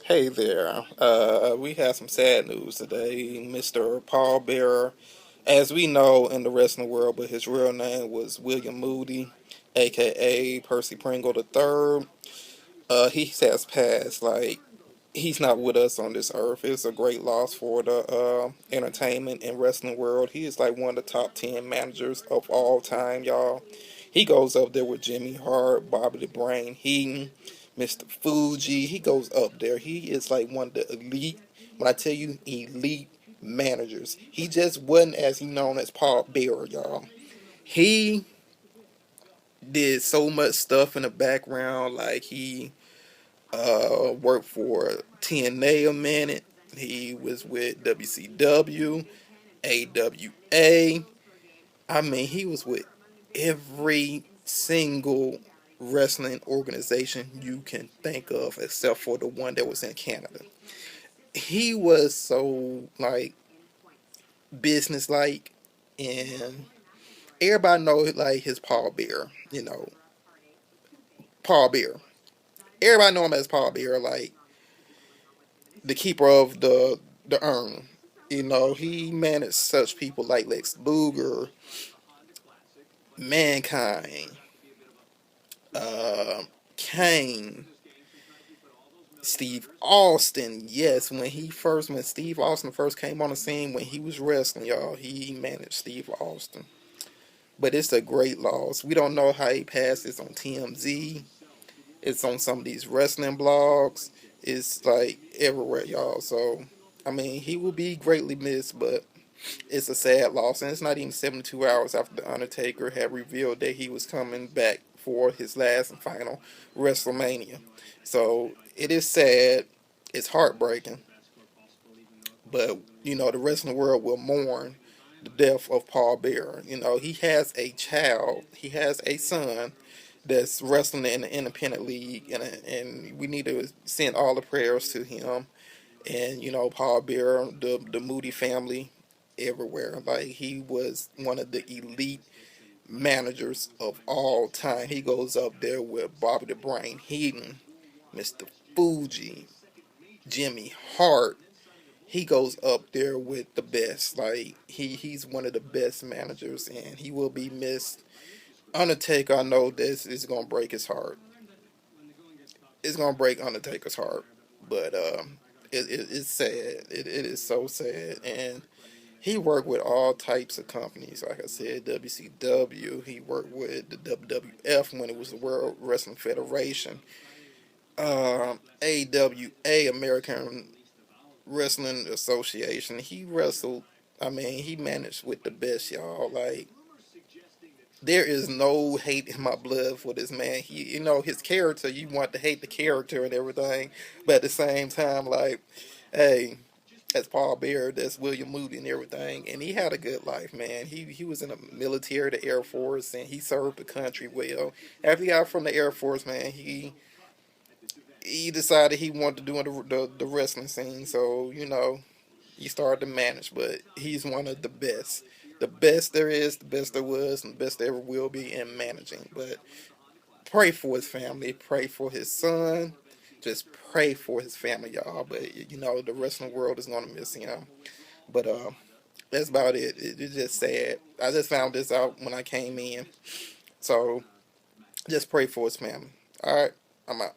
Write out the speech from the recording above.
Hey there. We have some sad news today. Mr. Paul Bearer, as we know in the wrestling world, but his real name was William Moody, aka Percy Pringle III. He has passed. Like, he's not with us on this earth. It's a great loss for the entertainment and wrestling world. He is like one of the top 10 managers of all time, y'all. He goes up there with Jimmy Hart, Bobby the Brain Heenan, Mr. Fuji. He goes up there. He is like one of the elite, when I tell you elite managers. He just wasn't as he known as Paul Bearer, y'all. He did so much stuff in the background, like he worked for TNA a minute. He was with WCW, AWA. I mean, he was with every single wrestling organization you can think of, except for the one that was in Canada. He was so like business-like, and everybody know like his Paul Bear. Paul Bear. Everybody know him as Paul Bear. Like the keeper of the urn. He managed such people like Lex Luger, Mankind, uh, Kane, Steve Austin. Yes, when Steve Austin first came on the scene, when he was wrestling, y'all, he managed Steve Austin. But it's a great loss. We don't know how he passed. It's on TMZ. It's on some of these wrestling blogs. It's like everywhere, y'all. So, I mean, he will be greatly missed, but it's a sad loss. And it's not even 72 hours after The Undertaker had revealed that he was coming back for his last and final WrestleMania. So, it is sad. It's heartbreaking. But, the wrestling world will mourn the death of Paul Bearer. He has a child, he has a son that's wrestling in the independent league, and we need to send all the prayers to him and Paul Bearer, the Moody family, everywhere. Like, he was one of the elite managers of all time. He goes up there with Bobby the Brain Heenan, Mr. Fuji, Jimmy Hart. He goes up there with the best. Like, he's one of the best managers, and he will be missed. Undertaker, I know this is gonna break his heart. It's gonna break Undertaker's heart, but it's sad. It is so sad, and he worked with all types of companies. Like I said, WCW. He worked with the WWF when it was the World Wrestling Federation. AWA, American Wrestling Association. He wrestled. I mean, he managed with the best, y'all. Like, there is no hate in my blood for this man. His character, you want to hate the character and everything, but at the same time, like, hey, that's Paul Bear, that's William Moody and everything, and he had a good life, man. He was in the military, the Air Force, and he served the country well. After he got from the Air Force, man, he decided he wanted to do the wrestling scene, so he started to manage, but he's one of the best there is, the best there was, and the best there ever will be in managing. But pray for his family, pray for his son, just pray for his family, y'all. But the wrestling world is gonna miss him. But that's about it. It's just sad. I just found this out when I came in, so just pray for his family. All right, I'm out.